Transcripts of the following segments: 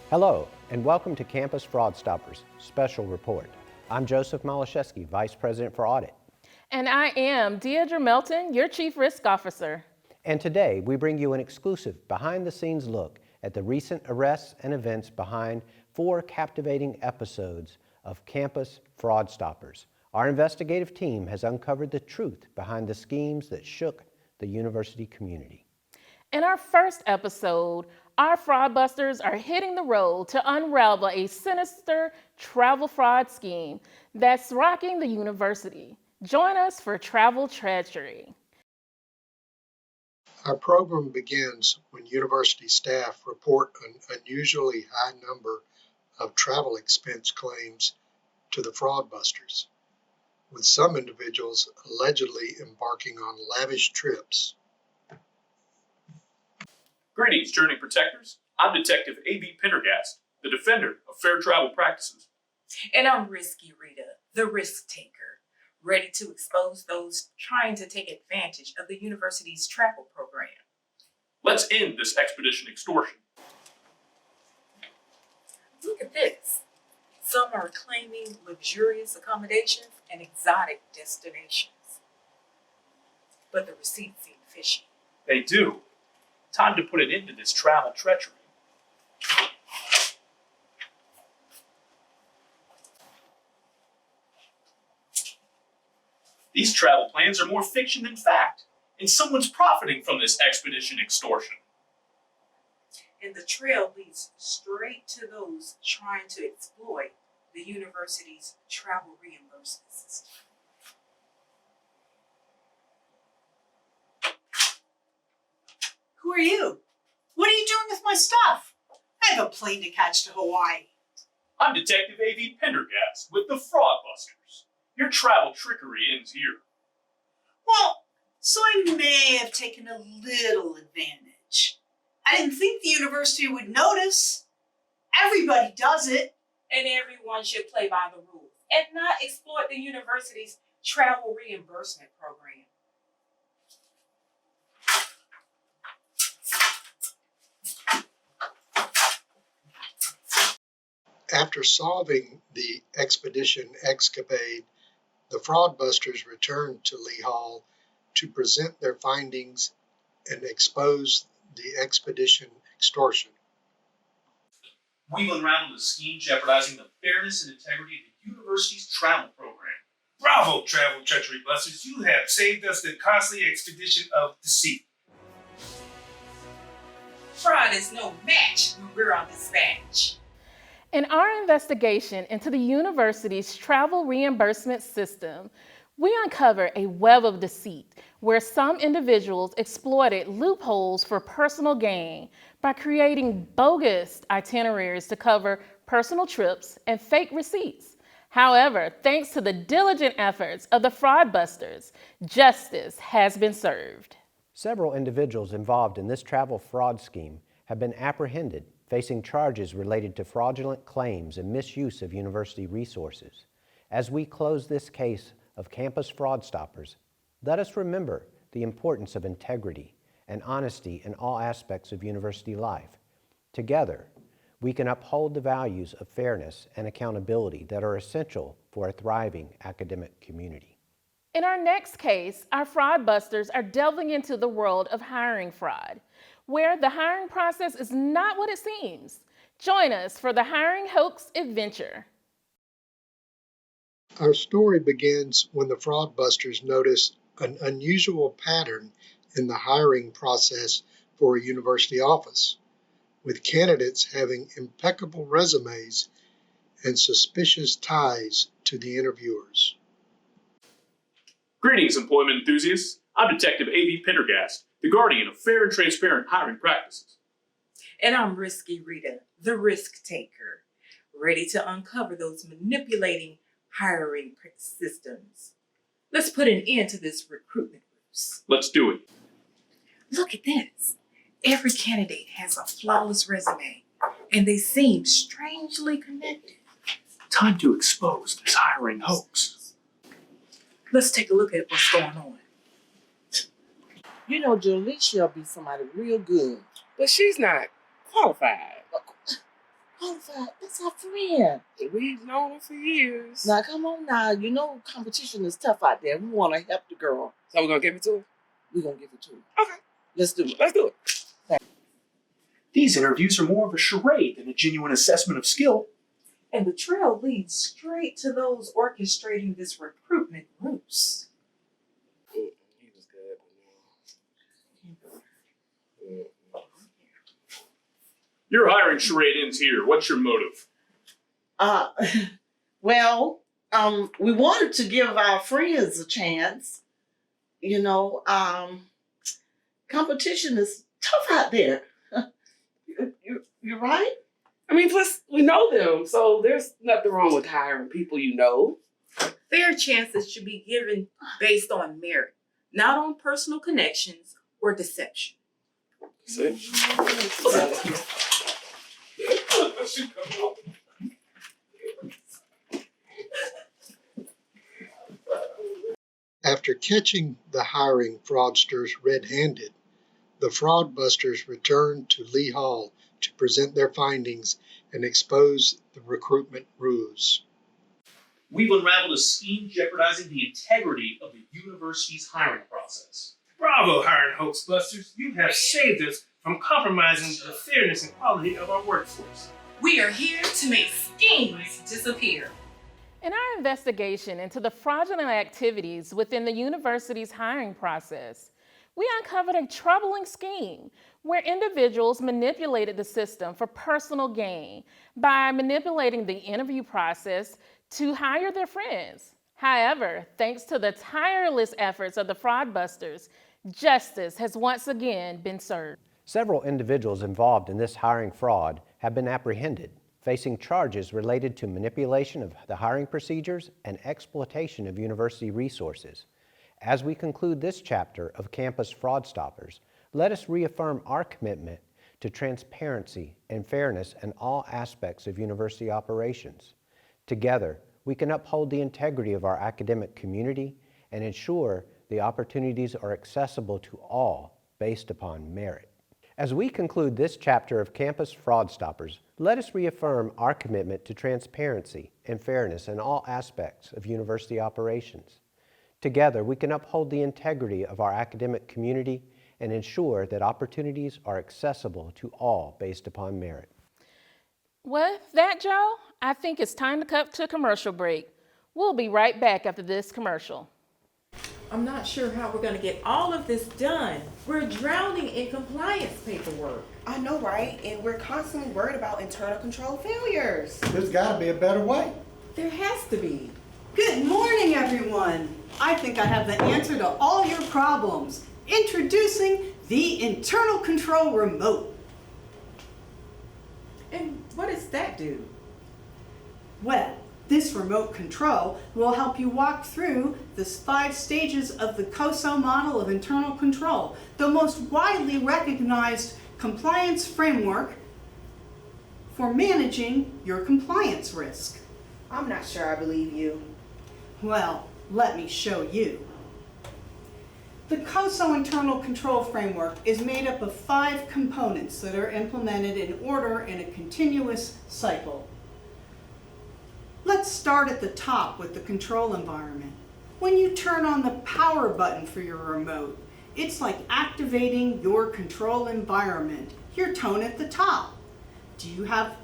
Hello, and welcome to Campus Fraud Stoppers Special Report. I'm Joseph Malashevsky, Vice President for Audit. And I am Deidre Melton, your Chief Risk Officer. And today, we bring you an exclusive behind-the-scenes look at the recent arrests and events behind 4 captivating episodes of Campus Fraud Stoppers. Our investigative team has uncovered the truth behind the schemes that shook the university community. In our first episode, our fraudbusters are hitting the road to unravel a sinister travel fraud scheme that's rocking the university. Join us for Travel Treachery. Our program begins when university staff report an unusually high number of travel expense claims to the fraudbusters, with some individuals allegedly embarking on lavish trips. Greetings, Journey Protectors. I'm Detective A.V. Pendergast, the defender of fair travel practices. And I'm Risky Rita, the risk taker, ready to expose those trying to take advantage of the university's travel program. Let's end this expedition extortion. Look at this. Some are claiming luxurious accommodations and exotic destinations. But the receipts seem fishy. They do. Time to put an end to this travel treachery. These travel plans are more fiction than fact, and someone's profiting from this expedition extortion. And the trail leads straight to those trying to exploit the university's travel reimbursement system. Who are you? What are you doing with my stuff? I have a plane to catch to Hawaii. I'm Detective A.V. Pendergast with the Fraudbusters. Your travel trickery ends here. Well, so I may have taken a little advantage. I didn't think the university would notice. Everybody does it. And everyone should play by the rules and not exploit the university's travel reimbursement program. After solving the expedition escapade, the fraudbusters returned to Lee Hall to present their findings and expose the expedition extortion. We've unraveled a scheme jeopardizing the fairness and integrity of the university's travel program. Bravo, Travel Treachery Busters. You have saved us the costly expedition of deceit. Fraud is no match when we're on dispatch. In our investigation into the university's travel reimbursement system, we uncovered a web of deceit where some individuals exploited loopholes for personal gain by creating bogus itineraries to cover personal trips and fake receipts. However, thanks to the diligent efforts of the fraudbusters, justice has been served. Several individuals involved in this travel fraud scheme have been apprehended, facing charges related to fraudulent claims and misuse of university resources. As we close this case of Campus Fraud Stoppers, let us remember the importance of integrity and honesty in all aspects of university life. Together, we can uphold the values of fairness and accountability that are essential for a thriving academic community. In our next case, our fraudbusters are delving into the world of hiring fraud, where the hiring process is not what it seems. Join us for the hiring hoax adventure. Our story begins when the fraudbusters notice an unusual pattern in the hiring process for a university office, with candidates having impeccable resumes and suspicious ties to the interviewers. Greetings, employment enthusiasts. I'm Detective A.V. Pendergast, the guardian of fair and transparent hiring practices. And I'm Risky Rita, the risk taker, ready to uncover those manipulating hiring systems. Let's put an end to this recruitment ruse. Let's do it. Look at this. Every candidate has a flawless resume, and they seem strangely connected. Time to expose this hiring hoax. Let's take a look at what's going on. You know, Jaleesha will be somebody real good, but she's not qualified. Qualified, that's our friend. We've known her for years. Now, come on now. You know competition is tough out there. We want to help the girl. So we're gonna give it to her? We're going to give it to her. Okay. Let's do it. Let's do it. These interviews are more of a charade than a genuine assessment of skill. And the trail leads straight to those orchestrating this recruitment ruse. He was good. Your hiring charade ends here. What's your motive? Well, we wanted to give our friends a chance. You know, competition is tough out there. You're right? I mean, plus, we know them, so there's nothing wrong with hiring people you know. Fair chances should be given based on merit, not on personal connections or deception. See? After catching the hiring fraudsters red-handed, the fraudbusters returned to Lee Hall to present their findings and expose the recruitment ruse. We've unraveled a scheme jeopardizing the integrity of the university's hiring process. Bravo, hiring hoax busters. You have saved us from compromising the fairness and quality of our workforce. We are here to make schemes disappear. In our investigation into the fraudulent activities within the university's hiring process, we uncovered a troubling scheme where individuals manipulated the system for personal gain by manipulating the interview process to hire their friends. However, thanks to the tireless efforts of the fraudbusters, justice has once again been served. Several individuals involved in this hiring fraud have been apprehended, facing charges related to manipulation of the hiring procedures and exploitation of university resources. As we conclude this chapter of Campus Fraud Stoppers, let us reaffirm our commitment to transparency and fairness in all aspects of university operations. Together, we can uphold the integrity of our academic community and ensure the opportunities are accessible to all based upon merit. As we conclude this chapter of Campus Fraud Stoppers, let us reaffirm our commitment to transparency and fairness in all aspects of university operations. Together, we can uphold the integrity of our academic community and ensure that opportunities are accessible to all based upon merit. With that, Joe, I think it's time to cut to a commercial break. We'll be right back after this commercial. I'm not sure how we're going to get all of this done. We're drowning in compliance paperwork. I know, right? And we're constantly worried about internal control failures. There's got to be a better way. There has to be. Good morning, everyone. I think I have the answer to all your problems. Introducing the Internal Control Remote. And what does that do? Well, this remote control will help you walk through the 5 stages of the COSO model of internal control, the most widely recognized compliance framework for managing your compliance risk. I'm not sure I believe you. Well, let me show you. The COSO internal control framework is made up of 5 components that are implemented in order in a continuous cycle. Let's start at the top with the control environment. When you turn on the power button for your remote, it's like activating your control environment, your tone at the top. Do you have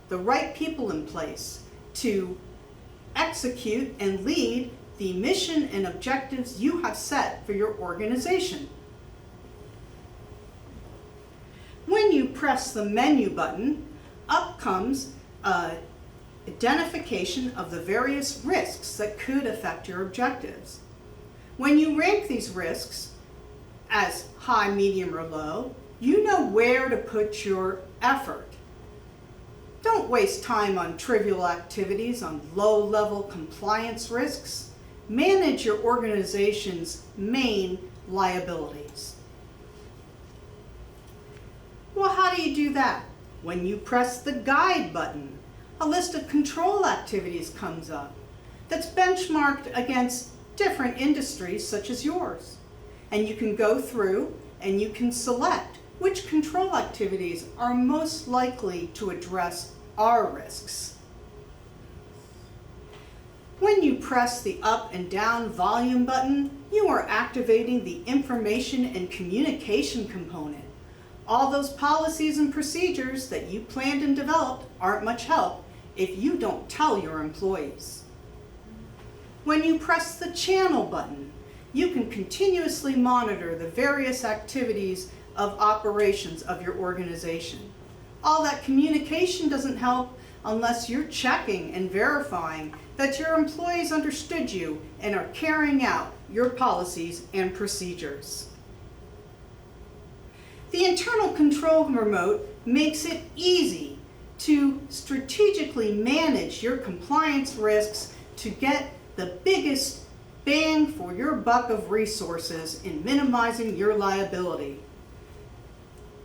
the right people in place to execute and lead the mission and objectives you have set for your organization? When you press the menu button, up comes identification of the various risks that could affect your objectives. When you rank these risks as high, medium, or low, you know where to put your effort. Don't waste time on trivial activities, on low-level compliance risks. Manage your organization's main liabilities. Well, how do you do that? When you press the guide button, a list of control activities comes up that's benchmarked against different industries such as yours. And you can go through and you can select which control activities are most likely to address our risks. When you press the up and down volume button, you are activating the information and communication component. All those policies and procedures that you planned and developed aren't much help if you don't tell your employees. When you press the channel button, you can continuously monitor the various activities of operations of your organization. All that communication doesn't help unless you're checking and verifying that your employees understood you and are carrying out your policies and procedures. The internal control remote makes it easy to strategically manage your compliance risks to get the biggest bang for your buck of resources in minimizing your liability.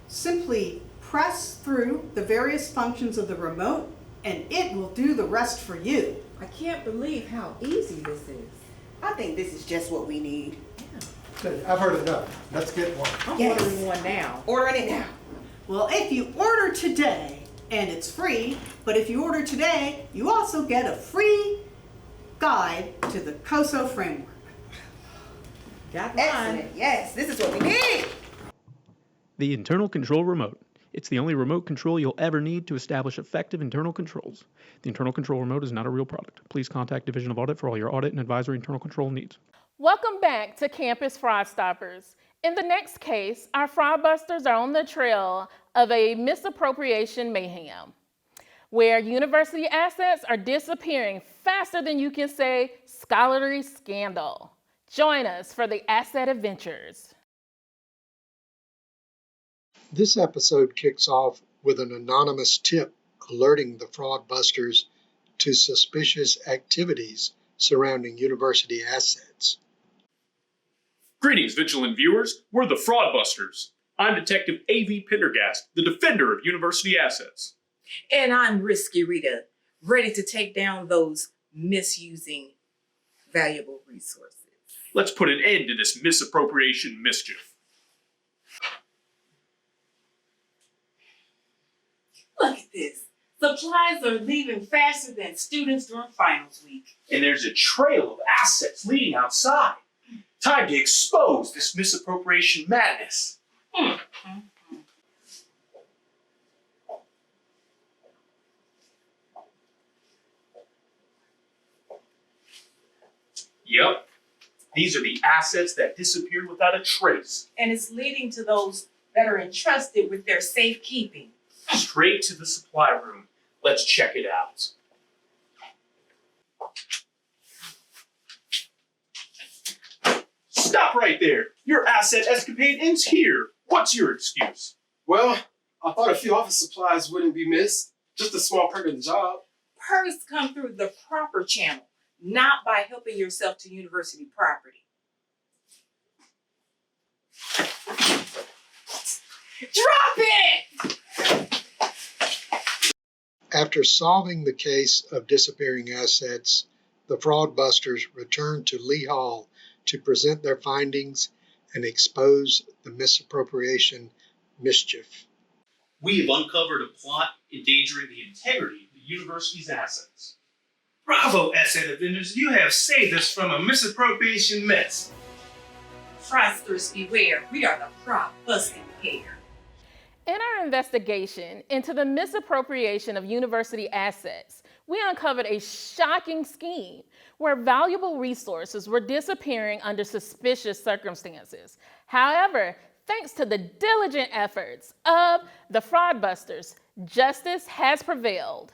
Simply press through the various functions of the remote and it will do the rest for you. I can't believe how easy this is. I think this is just what we need. Hey, I've heard enough. Let's get one. I'm ordering one now. Ordering it now. Well, if you order today, and it's free, but if you order today, you also get a free guide to the COSO framework. Got mine. Excellent. Yes, this is what we need. The Internal Control Remote. It's the only remote control you'll ever need to establish effective internal controls. The Internal Control Remote is not a real product. Please contact Division of Audit for all your audit and advisory internal control needs. Welcome back to Campus Fraud Stoppers. In the next case, our fraudbusters are on the trail of a misappropriation mayhem, where university assets are disappearing faster than you can say scholarly scandal. Join us for the asset adventures. This episode kicks off with an anonymous tip alerting the fraudbusters to suspicious activities surrounding university assets. Greetings, vigilant viewers. We're the Fraudbusters. I'm Detective A.V. Pendergast, the defender of university assets. And I'm Risky Rita, ready to take down those misusing valuable resources. Let's put an end to this misappropriation mischief. Look at this. Supplies are leaving faster than students during finals week. And there's a trail of assets leading outside. Time to expose this misappropriation madness. Yep. These are the assets that disappeared without a trace. And it's leading to those that are entrusted with their safekeeping. Straight to the supply room. Let's check it out. Stop right there. Your asset escapade ends here. What's your excuse? Well, I thought a few office supplies wouldn't be missed. Just a small perk of the job. Perks come through the proper channel, not by helping yourself to university property. Drop it! After solving the case of disappearing assets, the fraudbusters returned to Lee Hall to present their findings and expose the misappropriation mischief. We have uncovered a plot endangering the integrity of the university's assets. Bravo, asset adventures. You have saved us from a misappropriation mess. Fraudsters beware. We are the fraud busting pair. In our investigation into the misappropriation of university assets, we uncovered a shocking scheme where valuable resources were disappearing under suspicious circumstances. However, thanks to the diligent efforts of the fraudbusters, justice has prevailed.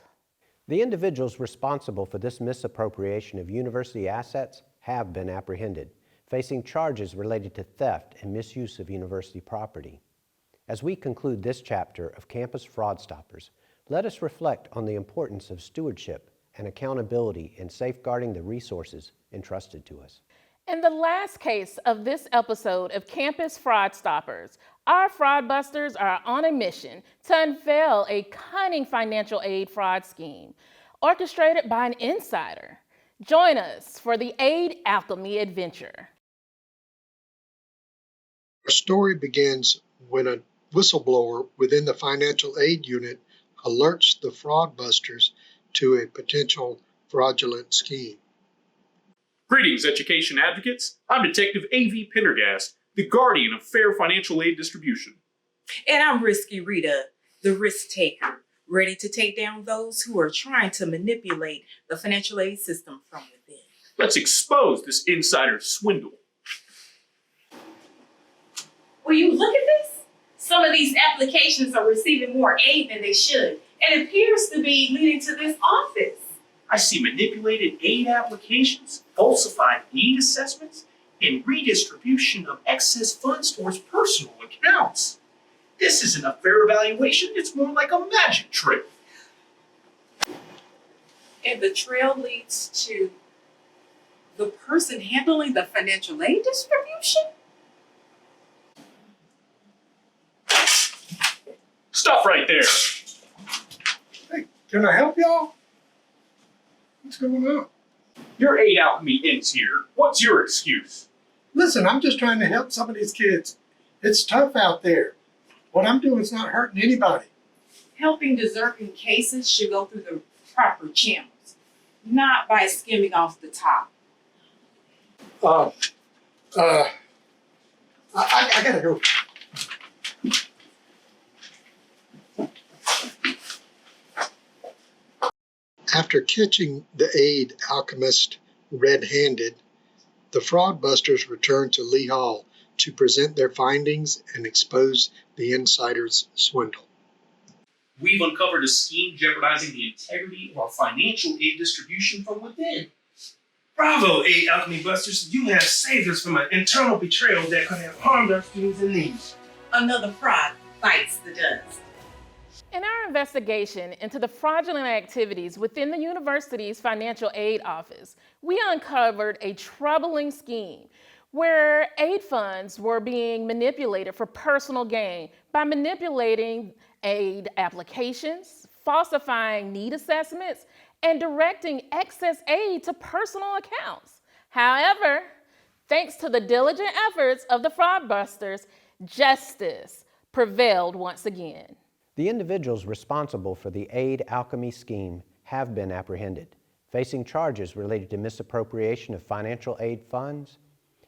The individuals responsible for this misappropriation of university assets have been apprehended, facing charges related to theft and misuse of university property. As we conclude this chapter of Campus Fraud Stoppers, let us reflect on the importance of stewardship and accountability in safeguarding the resources entrusted to us. In the last case of this episode of Campus Fraud Stoppers, our fraudbusters are on a mission to unveil a cunning financial aid fraud scheme orchestrated by an insider. Join us for the Aid Alchemy adventure. Our story begins when a whistleblower within the financial aid unit alerts the fraudbusters to a potential fraudulent scheme. Greetings, education advocates. I'm Detective A.V. Pendergast, the guardian of fair financial aid distribution. And I'm Risky Rita, the risk taker, ready to take down those who are trying to manipulate the financial aid system from within. Let's expose this insider swindle. Will you look at this? Some of these applications are receiving more aid than they should, and it appears to be leading to this office. I see manipulated aid applications, falsified need assessments, and redistribution of excess funds towards personal accounts. This isn't a fair evaluation, it's more like a magic trick. And the trail leads to the person handling the financial aid distribution? Stop right there. Hey, can I help y'all? What's going on? Your aid alchemy ends here. What's your excuse? Listen, I'm just trying to help some of these kids. It's tough out there. What I'm doing is not hurting anybody. Helping deserving cases should go through the proper channels, not by skimming off the top. I gotta go. After catching the aid alchemist red-handed, the fraudbusters returned to Lee Hall to present their findings and expose the insider's swindle. We've uncovered a scheme jeopardizing the integrity of our financial aid distribution from within. Bravo, Aid Alchemy Busters. You have saved us from an internal betrayal that could have harmed our students in need. Another fraud bites the dust. In our investigation into the fraudulent activities within the university's financial aid office, we uncovered a troubling scheme where aid funds were being manipulated for personal gain by manipulating aid applications, falsifying need assessments, and directing excess aid to personal accounts. However, thanks to the diligent efforts of the fraudbusters, justice prevailed once again. The individuals responsible for the aid alchemy scheme have been apprehended, facing charges related to misappropriation of financial aid funds.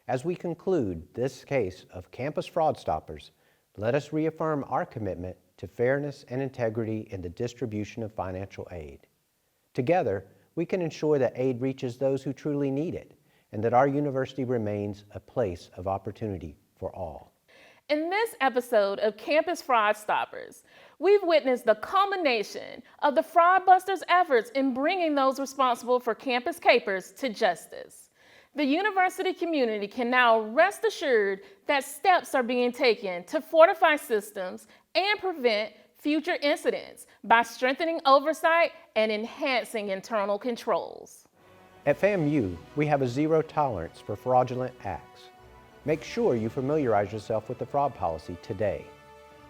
As we conclude this case of Campus Fraud Stoppers, let us reaffirm our commitment to fairness and integrity in the distribution of financial aid. Together, we can ensure that aid reaches those who truly need it, and that our university remains a place of opportunity for all. In this episode of Campus Fraud Stoppers, we've witnessed the culmination of the fraudbusters' efforts in bringing those responsible for campus capers to justice. The university community can now rest assured that steps are being taken to fortify systems and prevent future incidents by strengthening oversight and enhancing internal controls. At FAMU, we have a zero tolerance for fraudulent acts. Make sure you familiarize yourself with the fraud policy today.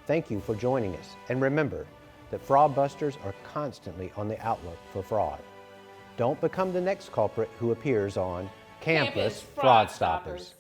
Thank you for joining us, and remember that fraudbusters are constantly on the outlook for fraud. Don't become the next culprit who appears on Campus Fraud Stoppers.